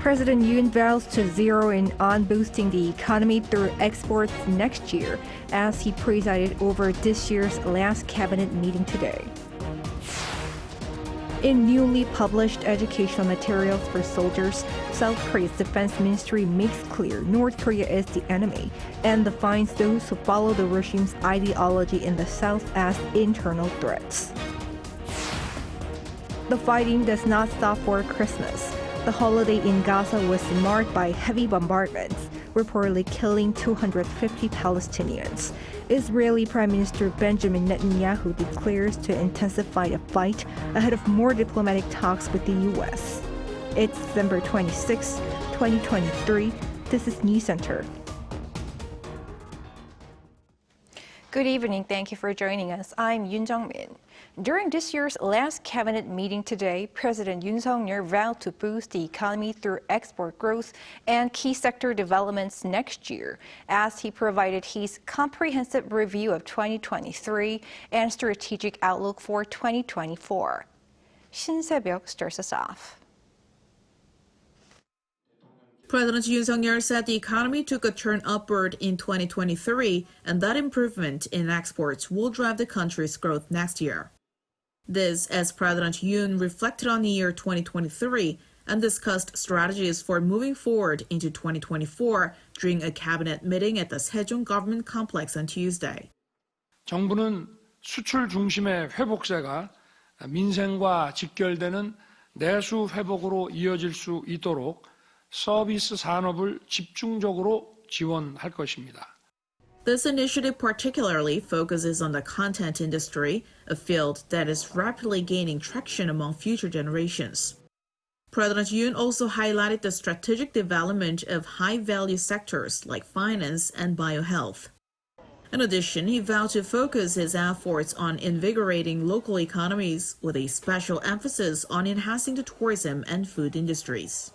President Yoon vows to zero in on boosting the economy through exports next year as he presided over this year's last cabinet meeting today. In newly published educational materials for soldiers, South Korea's defense ministry makes clear North Korea is the enemy and defines those who follow the regime's ideology in the South as internal threats. The fighting does not stop for Christmas. The holiday in Gaza was marked by heavy bombardments, reportedly killing 250 Palestinians. Israeli Prime Minister Benjamin Netanyahu declares to intensify the fight ahead of more diplomatic talks with the U.S. It's December 26, 2023. This is News Center. Good evening. Thank you for joining us. I'm Yoon Jung-min. During this year's last cabinet meeting today, President Yoon Suk-yeol vowed to boost the economy through export growth and key sector developments next year, as he provided his comprehensive review of 2023 and strategic outlook for 2024. Shin Se-byuk starts us off. President Yoon Suk-yeol said the economy took a turn upward in 2023, and that improvement in exports will drive the country's growth next year. This as President Yoon reflected on the year 2023 and discussed strategies for moving forward into 2024 during a cabinet meeting at the Sejong government complex on Tuesday. 정부는 수출 중심의 회복세가 민생과 직결되는 내수 회복으로 이어질 수 있도록 서비스 산업을 집중적으로 지원할 것입니다. This initiative particularly focuses on the content industry, a field that is rapidly gaining traction among future generations. President Yoon also highlighted the strategic development of high-value sectors like finance and biohealth. In addition, he vowed to focus his efforts on invigorating local economies with a special emphasis on enhancing the tourism and food industries.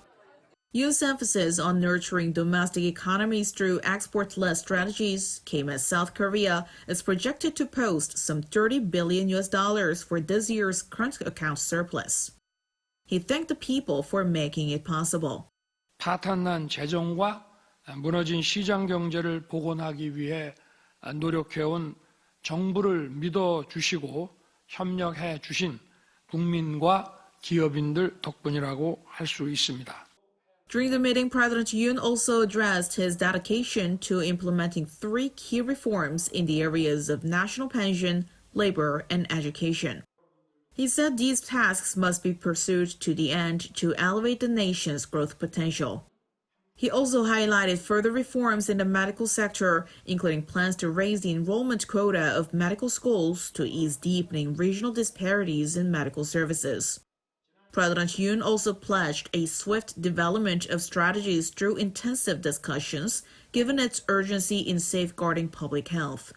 Yoon's emphasis on nurturing domestic economies through export-led strategies came as South Korea is projected to post some $30 billion for this year's current account surplus. He thanked the people for making it possible. 파탄난 재정과 무너진 시장 경제를 복원하기 위해 노력해온 정부를 믿어주시고 협력해 주신 국민과 기업인들 덕분이라고 할 수 있습니다. During the meeting, President Yoon also addressed his dedication to implementing 3 key reforms in the areas of national pension, labor, and education. He said these tasks must be pursued to the end to elevate the nation's growth potential. He also highlighted further reforms in the medical sector, including plans to raise the enrollment quota of medical schools to ease deepening regional disparities in medical services. President Yoon also pledged a swift development of strategies through intensive discussions, given its urgency in safeguarding public health.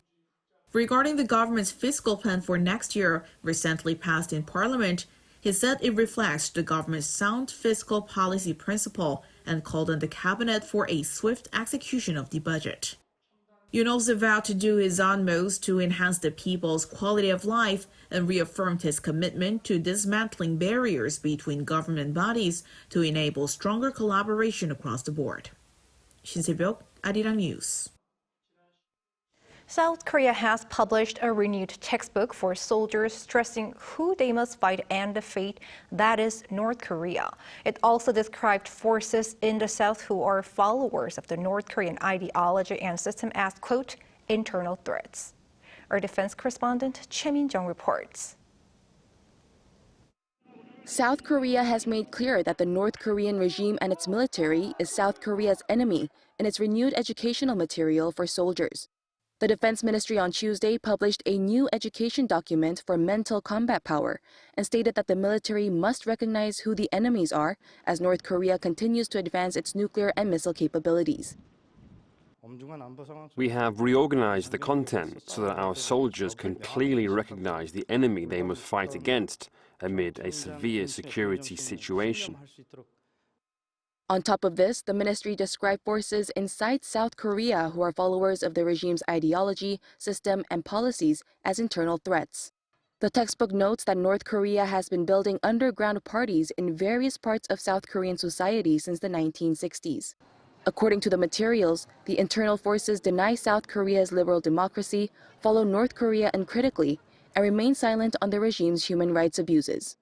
Regarding the government's fiscal plan for next year, recently passed in Parliament, he said it reflects the government's sound fiscal policy principle and called on the cabinet for a swift execution of the budget. Yoon also vowed to do his utmost to enhance the people's quality of life and reaffirmed his commitment to dismantling barriers between government bodies to enable stronger collaboration across the board. Shin Se-byuk, Arirang News. South Korea has published a renewed textbook for soldiers stressing who they must fight and defeat, that is, North Korea. It also described forces in the South who are followers of the North Korean ideology and system as, quote, internal threats. Our defense correspondent, Choi Min-jung reports. South Korea has made clear that the North Korean regime and its military is South Korea's enemy in its renewed educational material for soldiers. The Defense Ministry on Tuesday published a new education document for mental combat power and stated that the military must recognize who the enemies are as North Korea continues to advance its nuclear and missile capabilities. We have reorganized the content so that our soldiers can clearly recognize the enemy they must fight against amid a severe security situation. On top of this, the ministry described forces inside South Korea who are followers of the regime's ideology, system, and policies as internal threats. The textbook notes that North Korea has been building underground parties in various parts of South Korean society since the 1960s. According to the materials, the internal forces deny South Korea's liberal democracy, follow North Korea uncritically, and remain silent on the regime's human rights abuses.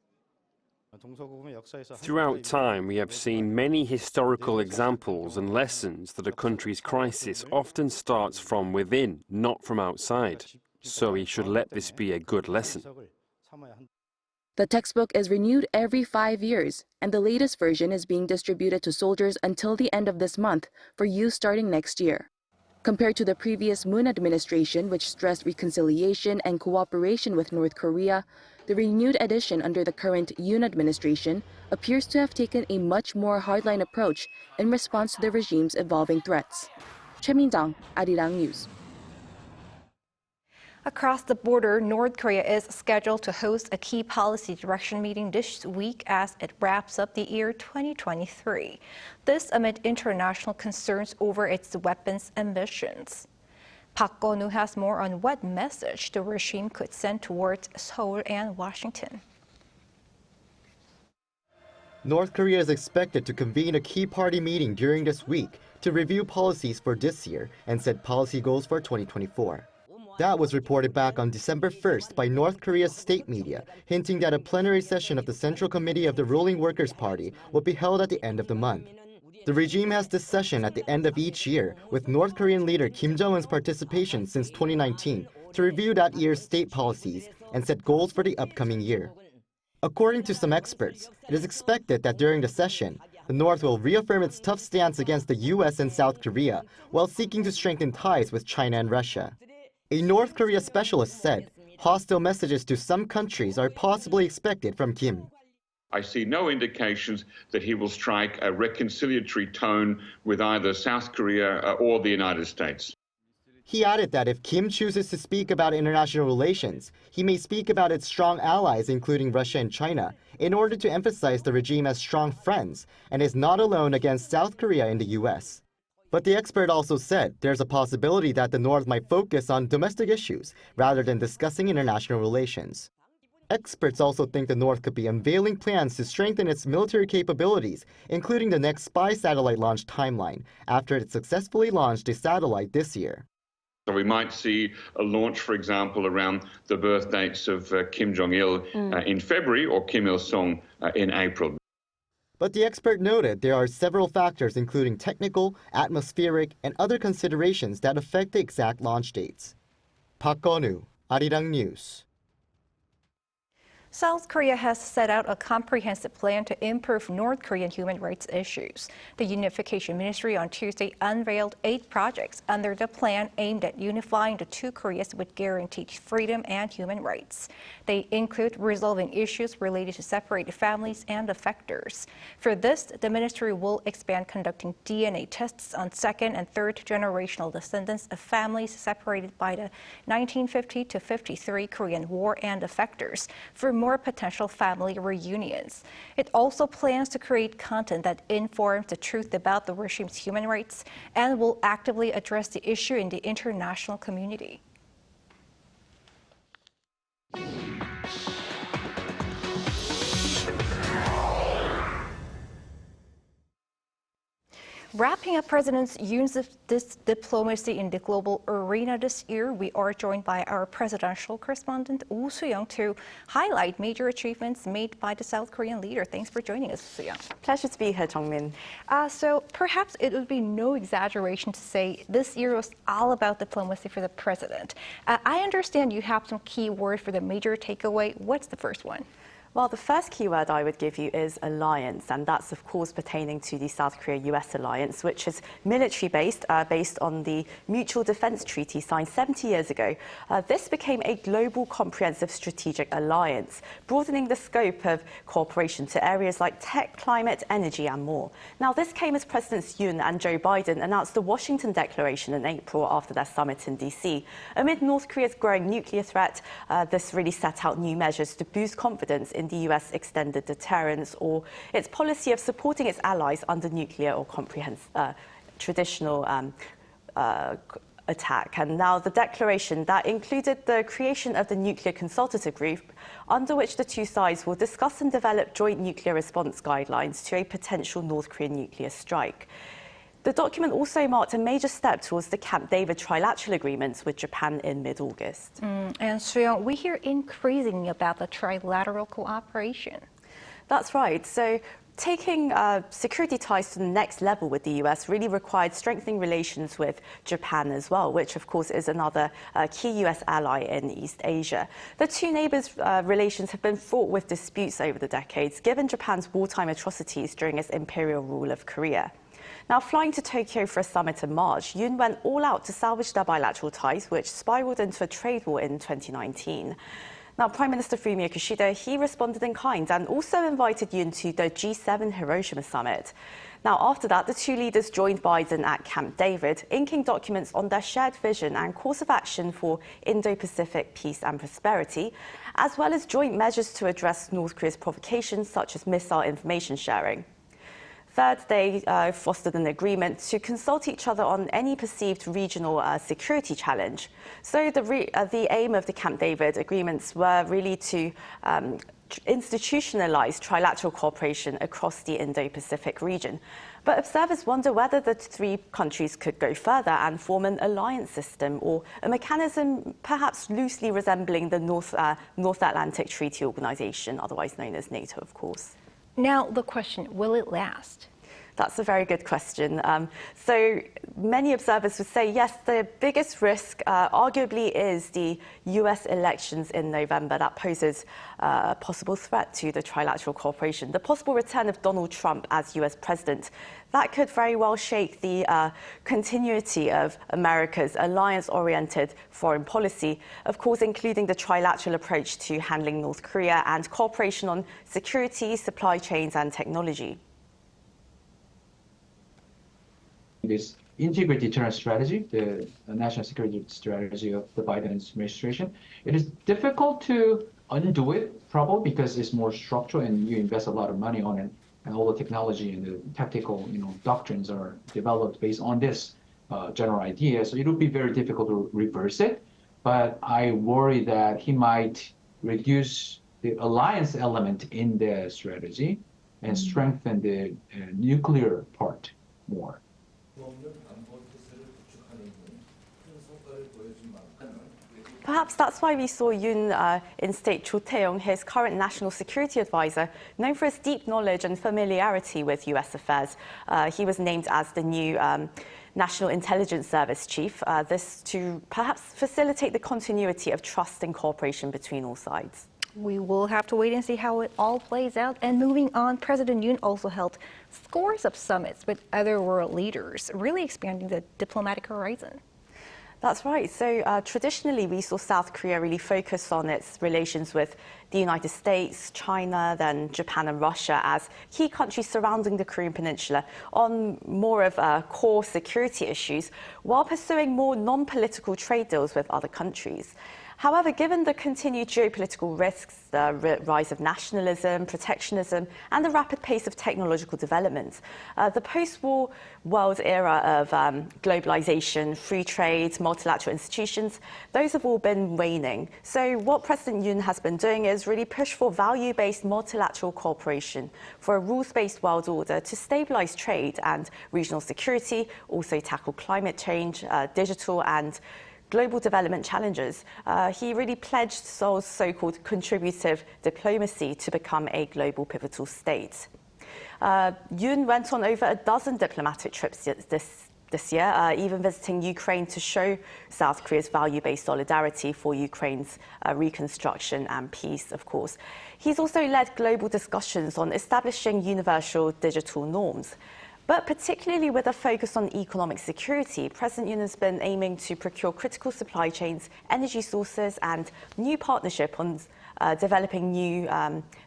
Throughout time, we have seen many historical examples and lessons that a country's crisis often starts from within, not from outside. So we should let this be a good lesson. The textbook is renewed every 5 years, and the latest version is being distributed to soldiers until the end of this month for use starting next year. Compared to the previous Moon administration, which stressed reconciliation and cooperation with North Korea, the renewed edition under the current Yoon administration appears to have taken a much more hardline approach in response to the regime's evolving threats. Choi Min-jang, Arirang News. Across the border, North Korea is scheduled to host a key policy direction meeting this week as it wraps up the year 2023. This amid international concerns over its weapons ambitions. Park Go-nu has more on what message the regime could send towards Seoul and Washington. North Korea is expected to convene a key party meeting during this week to review policies for this year and set policy goals for 2024. That was reported back on December 1st by North Korea's state media, hinting that a plenary session of the Central Committee of the ruling Workers' Party will be held at the end of the month. The regime has this session at the end of each year, with North Korean leader Kim Jong-un's participation since 2019 to review that year's state policies and set goals for the upcoming year. According to some experts, it is expected that during the session, the North will reaffirm its tough stance against the US and South Korea while seeking to strengthen ties with China and Russia. A North Korea specialist said hostile messages to some countries are possibly expected from Kim. I see no indications that he will strike a reconciliatory tone with either South Korea or the United States. He added that if Kim chooses to speak about international relations, he may speak about its strong allies, including Russia and China, in order to emphasize the regime as strong friends and is not alone against South Korea in the US. But the expert also said there's a possibility that the North might focus on domestic issues rather than discussing international relations. Experts also think the North could be unveiling plans to strengthen its military capabilities, including the next spy satellite launch timeline, after it successfully launched a satellite this year. So we might see a launch, for example, around the birth dates of Kim Jong-il in February or Kim Il-sung in April. But the expert noted there are several factors including technical, atmospheric, and other considerations that affect the exact launch dates. Park Go-nu, Arirang News. South Korea has set out a comprehensive plan to improve North Korean human rights issues. The Unification Ministry on Tuesday unveiled 8 projects under the plan aimed at unifying the two Koreas with guaranteed freedom and human rights. They include resolving issues related to separated families and defectors. For this, the ministry will expand conducting DNA tests on second and third generational descendants of families separated by the 1950 to 53 Korean War and defectors for more potential family reunions. It also plans to create content that informs the truth about the regime's human rights and will actively address the issue in the international community. Wrapping up President Yoon's diplomacy in the global arena this year, we are joined by our presidential correspondent, Woo Soo-young, to highlight major achievements made by the South Korean leader. Thanks for joining us, Soo-young. Pleasure to be here, Jong-min. So perhaps it would be no exaggeration to say this year was all about diplomacy for the president. I understand you have some key words for the major takeaway. What's the first one? Well, the first keyword I would give you is alliance, and that's, of course, pertaining to the South Korea-US alliance, which is military-based, based on the Mutual Defense Treaty signed 70 years ago. This became a global comprehensive strategic alliance, broadening the scope of cooperation to areas like tech, climate, energy, and more. Now, this came as Presidents Yoon and Joe Biden announced the Washington Declaration in April after their summit in D.C. Amid North Korea's growing nuclear threat, this really set out new measures to boost confidence in the US extended deterrence or its policy of supporting its allies under nuclear or traditional attack. And now the declaration that included the creation of the Nuclear Consultative Group, under which the two sides will discuss and develop joint nuclear response guidelines to a potential North Korean nuclear strike. The document also marked a major step towards the Camp David trilateral agreements with Japan in mid-August. And so we hear increasingly about the trilateral cooperation. That's right. So taking security ties to the next level with the US really required strengthening relations with Japan as well, which of course is another key US ally in East Asia. The two neighbours' relations have been fraught with disputes over the decades, given Japan's wartime atrocities during its imperial rule of Korea. Now, flying to Tokyo for a summit in March, Yoon went all out to salvage their bilateral ties, which spiralled into a trade war in 2019. Now, Prime Minister Fumio Kishida, he responded in kind and also invited Yoon to the G7 Hiroshima summit. Now, after that, the two leaders joined Biden at Camp David, inking documents on their shared vision and course of action for Indo-Pacific peace and prosperity, as well as joint measures to address North Korea's provocations, such as missile information sharing. Third, they fostered an agreement to consult each other on any perceived regional security challenge. So the aim of the Camp David agreements were really to institutionalize trilateral cooperation across the Indo-Pacific region. But observers wonder whether the three countries could go further and form an alliance system or a mechanism perhaps loosely resembling the North Atlantic Treaty Organization, otherwise known as NATO, of course. Now, the question, will it last? That's a very good question. So many observers would say, yes, the biggest risk arguably is the US elections in November. That poses a possible threat to the trilateral cooperation. The possible return of Donald Trump as US president, that could very well shake the continuity of America's alliance-oriented foreign policy, of course, including the trilateral approach to handling North Korea and cooperation on security, supply chains and technology. This integrated deterrence strategy, the national security strategy of the Biden administration, it is difficult to undo it, probably because it's more structural and you invest a lot of money on it, and all the technology and the tactical, doctrines are developed based on this general idea. So it would be very difficult to reverse it. But I worry that he might reduce the alliance element in the strategy and strengthen the nuclear part more. Perhaps that's why we saw Yoon instate Cho Tae-yong, his current national security advisor, known for his deep knowledge and familiarity with US affairs. He was named as the new National Intelligence Service chief, this to perhaps facilitate the continuity of trust and cooperation between all sides. We will have to wait and see how it all plays out. And moving on, President Yoon also held scores of summits with other world leaders, really expanding the diplomatic horizon. That's right. So traditionally, we saw South Korea really focus on its relations with the United States, China, then Japan and Russia as key countries surrounding the Korean Peninsula on more of core security issues, while pursuing more non-political trade deals with other countries. However, given the continued geopolitical risks, the rise of nationalism, protectionism, and the rapid pace of technological development, the post-war world era of globalization, free trade, multilateral institutions, those have all been waning. So what President Yoon has been doing is really push for value-based multilateral cooperation, for a rules-based world order to stabilize trade and regional security, also tackle climate change, digital and global development challenges. He really pledged Seoul's so-called contributive diplomacy to become a global pivotal state. Yoon went on over a dozen diplomatic trips this year, even visiting Ukraine to show South Korea's value-based solidarity for Ukraine's reconstruction and peace, of course. He's also led global discussions on establishing universal digital norms. But particularly with a focus on economic security, President Yoon has been aiming to procure critical supply chains, energy sources, and new partnership on developing new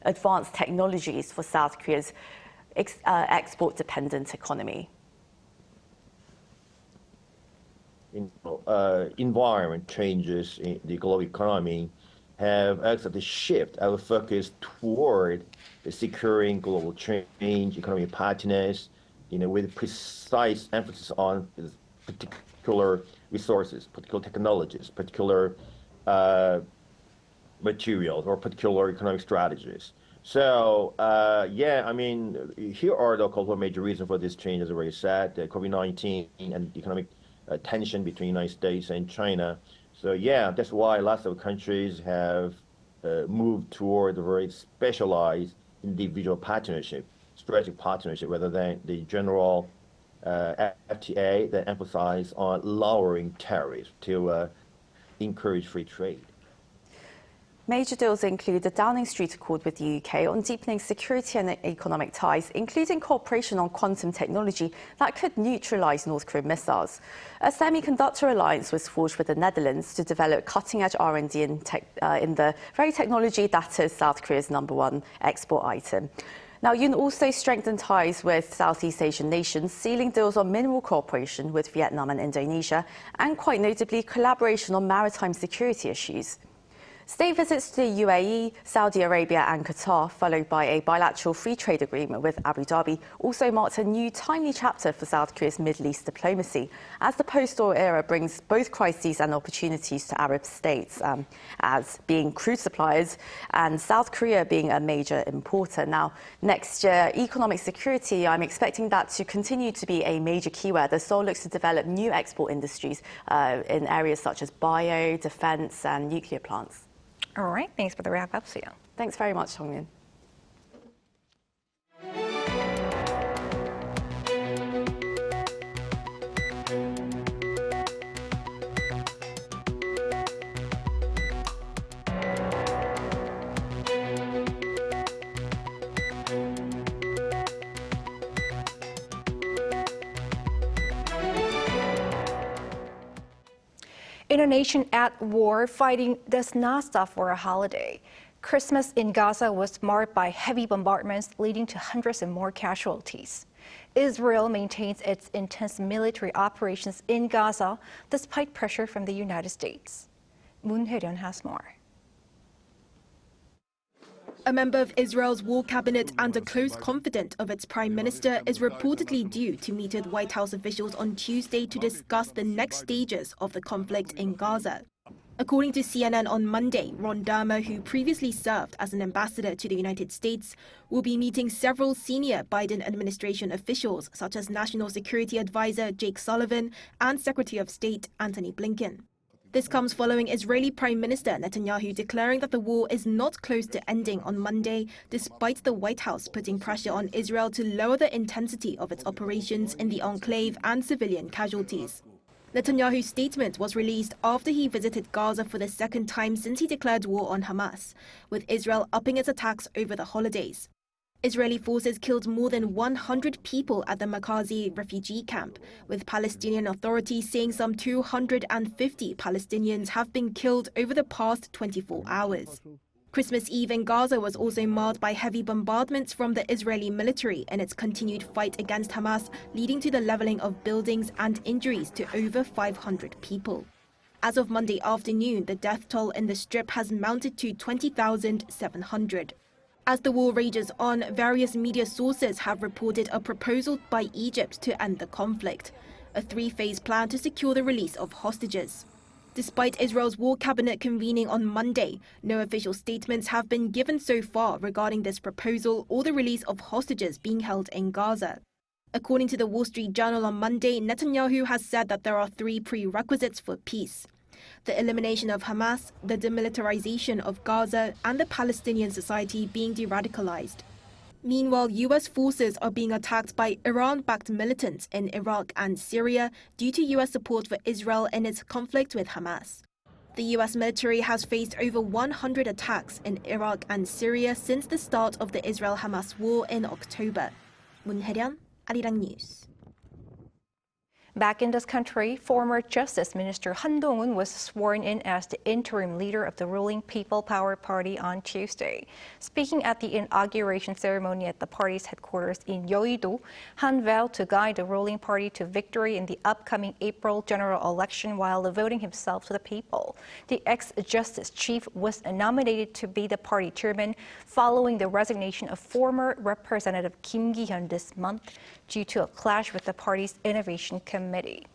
advanced technologies for South Korea's export-dependent economy. Environment changes in the global economy have actually shifted our focus toward securing global change, economic partners, with precise emphasis on particular resources, particular technologies, particular materials, or particular economic strategies. So, yeah, I mean, here are the couple of major reasons for this change, as I already said, the COVID-19 and the economic tension between the United States and China. So, yeah, that's why lots of countries have moved toward a very specialized individual partnership, strategic partnership, rather than the general FTA that emphasize on lowering tariffs to encourage free trade. Major deals include the Downing Street Accord with the UK on deepening security and economic ties, including cooperation on quantum technology that could neutralise North Korean missiles. A semiconductor alliance was forged with the Netherlands to develop cutting-edge R&D in the very technology that is South Korea's #1 export item. Now, Yoon also strengthened ties with Southeast Asian nations, sealing deals on mineral cooperation with Vietnam and Indonesia, and quite notably, collaboration on maritime security issues. State visits to the UAE, Saudi Arabia and Qatar, followed by a bilateral free trade agreement with Abu Dhabi, also marked a new timely chapter for South Korea's Middle East diplomacy, as the post-oil era brings both crises and opportunities to Arab states, as being crude suppliers and South Korea being a major importer. Now, next year, economic security, I'm expecting that to continue to be a major keyword as Seoul looks to develop new export industries in areas such as bio, defence and nuclear plants. All right, thanks for the wrap-up, Soo-young. Thanks very much, Hong-min. In a nation at war, fighting does not stop for a holiday. Christmas in Gaza was marked by heavy bombardments, leading to hundreds and more casualties. Israel maintains its intense military operations in Gaza despite pressure from the United States. Moon Hye-ryun has more. A member of Israel's war cabinet and a close confidant of its prime minister is reportedly due to meet with White House officials on Tuesday to discuss the next stages of the conflict in Gaza. According to CNN on Monday, Ron Dermer, who previously served as an ambassador to the United States, will be meeting several senior Biden administration officials such as National Security Advisor Jake Sullivan and Secretary of State Antony Blinken. This comes following Israeli Prime Minister Netanyahu declaring that the war is not close to ending on Monday, despite the White House putting pressure on Israel to lower the intensity of its operations in the enclave and civilian casualties. Netanyahu's statement was released after he visited Gaza for the second time since he declared war on Hamas, with Israel upping its attacks over the holidays. Israeli forces killed more than 100 people at the Makazi refugee camp, with Palestinian authorities saying some 250 Palestinians have been killed over the past 24 hours. Christmas Eve in Gaza was also marred by heavy bombardments from the Israeli military in its continued fight against Hamas, leading to the leveling of buildings and injuries to over 500 people. As of Monday afternoon, the death toll in the Strip has mounted to 20,700. As the war rages on, various media sources have reported a proposal by Egypt to end the conflict, a three-phase plan to secure the release of hostages. Despite Israel's war cabinet convening on Monday, no official statements have been given so far regarding this proposal or the release of hostages being held in Gaza. According to the Wall Street Journal on Monday, Netanyahu has said that there are three prerequisites for peace: the elimination of Hamas, the demilitarization of Gaza, and the Palestinian society being de-radicalized. Meanwhile, U.S. forces are being attacked by Iran-backed militants in Iraq and Syria due to U.S. support for Israel in its conflict with Hamas. The U.S. military has faced over 100 attacks in Iraq and Syria since the start of the Israel-Hamas war in October. Moon Hye-ryun, Arirang News. Back in this country, former Justice Minister Han Dong-hoon was sworn in as the interim leader of the ruling People Power Party on Tuesday. Speaking at the inauguration ceremony at the party's headquarters in Yeouido, Han vowed to guide the ruling party to victory in the upcoming April general election while devoting himself to the people. The ex-justice chief was nominated to be the party chairman following the resignation of former Representative Kim Ki-hyun this month due to a clash with the party's innovation committee.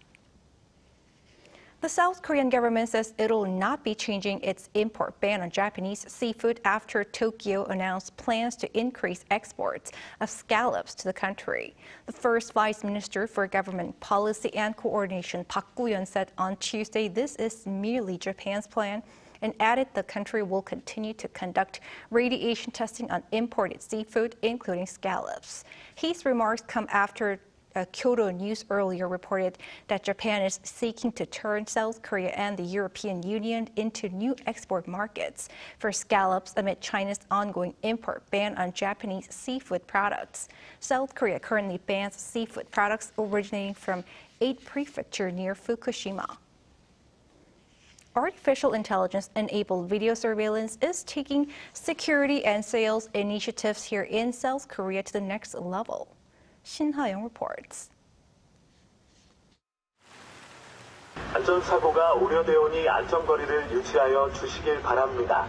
The South Korean government says it'll not be changing its import ban on Japanese seafood after Tokyo announced plans to increase exports of scallops to the country. The first vice minister for government policy and coordination, Park Gu-yeon, said on Tuesday this is merely Japan's plan and added the country will continue to conduct radiation testing on imported seafood, including scallops. His remarks come after Kyodo News earlier reported that Japan is seeking to turn South Korea and the European Union into new export markets for scallops amid China's ongoing import ban on Japanese seafood products. South Korea currently bans seafood products originating from 8 prefectures near Fukushima. Artificial intelligence-enabled video surveillance is taking security and sales initiatives here in South Korea to the next level. Shin Ha-young reports. 안전사고가 우려되오니 안전거리를 유지하여 주시길 바랍니다.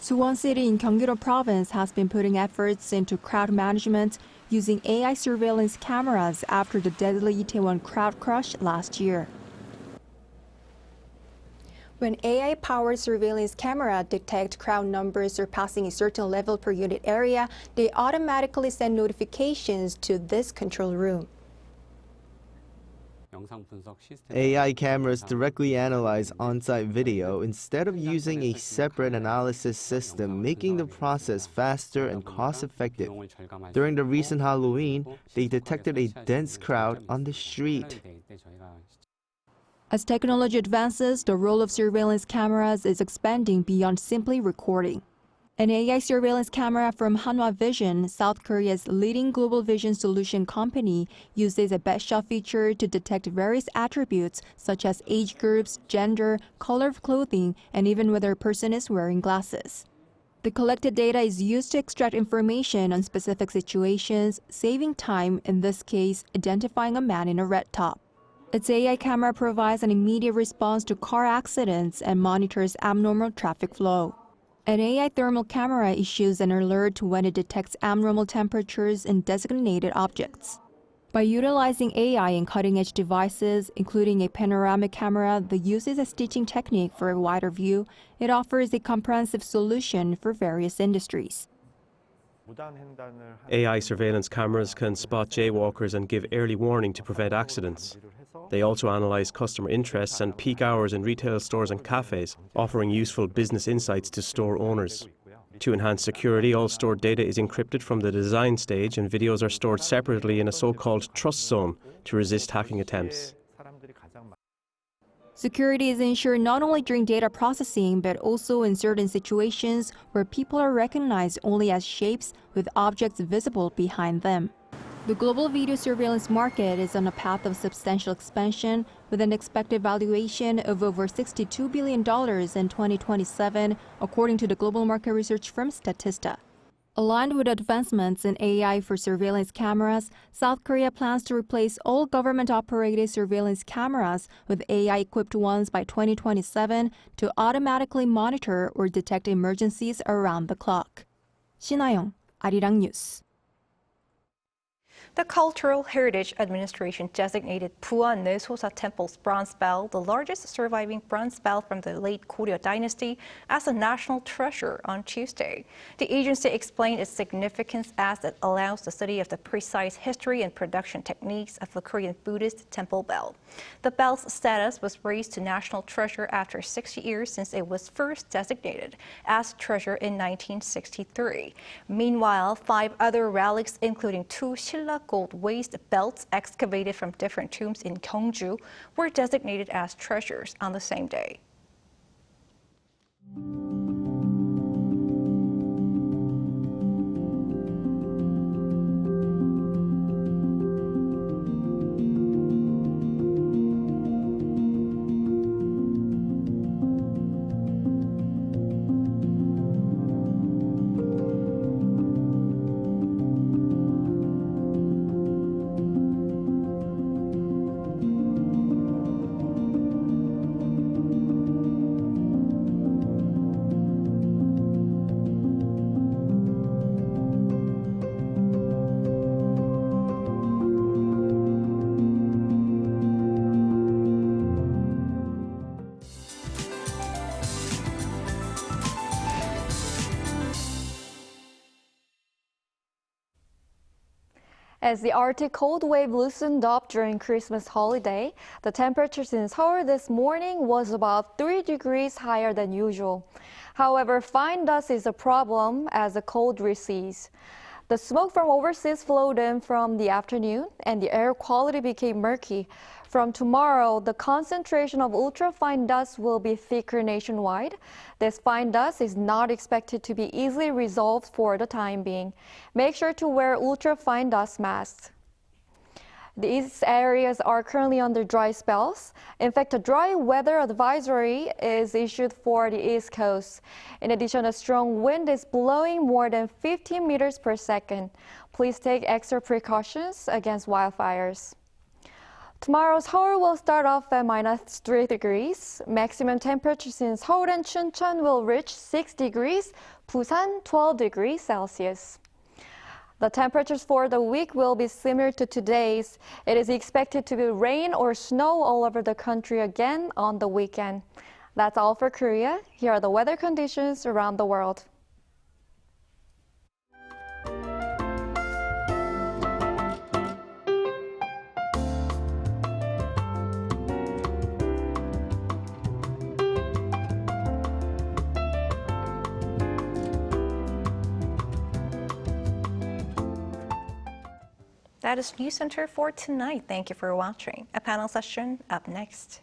Suwon City in Gyeonggi-do Province has been putting efforts into crowd management using AI surveillance cameras after the deadly Itaewon crowd crush last year. When AI-powered surveillance cameras detect crowd numbers surpassing a certain level per unit area, they automatically send notifications to this control room. AI cameras directly analyze on-site video instead of using a separate analysis system, making the process faster and cost-effective. During the recent Halloween, they detected a dense crowd on the street. As technology advances, the role of surveillance cameras is expanding beyond simply recording. An AI surveillance camera from Hanwha Vision, South Korea's leading global vision solution company, uses a bat shot feature to detect various attributes such as age groups, gender, color of clothing, and even whether a person is wearing glasses. The collected data is used to extract information on specific situations, saving time, in this case, identifying a man in a red top. Its AI camera provides an immediate response to car accidents and monitors abnormal traffic flow. An AI thermal camera issues an alert when it detects abnormal temperatures in designated objects. By utilizing AI in cutting-edge devices, including a panoramic camera that uses a stitching technique for a wider view, it offers a comprehensive solution for various industries. AI surveillance cameras can spot jaywalkers and give early warning to prevent accidents. They also analyze customer interests and peak hours in retail stores and cafes, offering useful business insights to store owners. To enhance security, all stored data is encrypted from the design stage and videos are stored separately in a so-called trust zone to resist hacking attempts. Security is ensured not only during data processing, but also in certain situations where people are recognized only as shapes with objects visible behind them. The global video surveillance market is on a path of substantial expansion, with an expected valuation of over $62 billion in 2027, according to the global market research firm Statista. Aligned with advancements in AI for surveillance cameras, South Korea plans to replace all government-operated surveillance cameras with AI-equipped ones by 2027 to automatically monitor or detect emergencies around the clock. Shin Ha-young, Arirang News. The Cultural Heritage Administration designated Buan Naesosa Temple's bronze bell, the largest surviving bronze bell from the late Goryeo dynasty, as a national treasure on Tuesday. The agency explained its significance as it allows the study of the precise history and production techniques of the Korean Buddhist temple bell. The bell's status was raised to national treasure after 60 years since it was first designated as treasure in 1963. Meanwhile, 5 other relics, including 2 Silla gold waist belts excavated from different tombs in Gyeongju, were designated as treasures on the same day. As the Arctic cold wave loosened up during Christmas holiday, the temperatures in Seoul this morning was about 3 degrees higher than usual. However, fine dust is a problem as the cold recedes. The smoke from overseas flowed in from the afternoon, and the air quality became murky. From tomorrow, the concentration of ultrafine dust will be thicker nationwide. This fine dust is not expected to be easily resolved for the time being. Make sure to wear ultrafine dust masks. These areas are currently under dry spells. In fact, a dry weather advisory is issued for the East Coast. In addition, a strong wind is blowing more than 15 meters per second. Please take extra precautions against wildfires. Tomorrow, Seoul will start off at -3 degrees. Maximum temperatures in Seoul and Chuncheon will reach 6 degrees, Busan 12 degrees Celsius. The temperatures for the week will be similar to today's. It is expected to be rain or snow all over the country again on the weekend. That's all for Korea. Here are the weather conditions around the world. That is News Center for tonight. Thank you for watching. A panel session up next.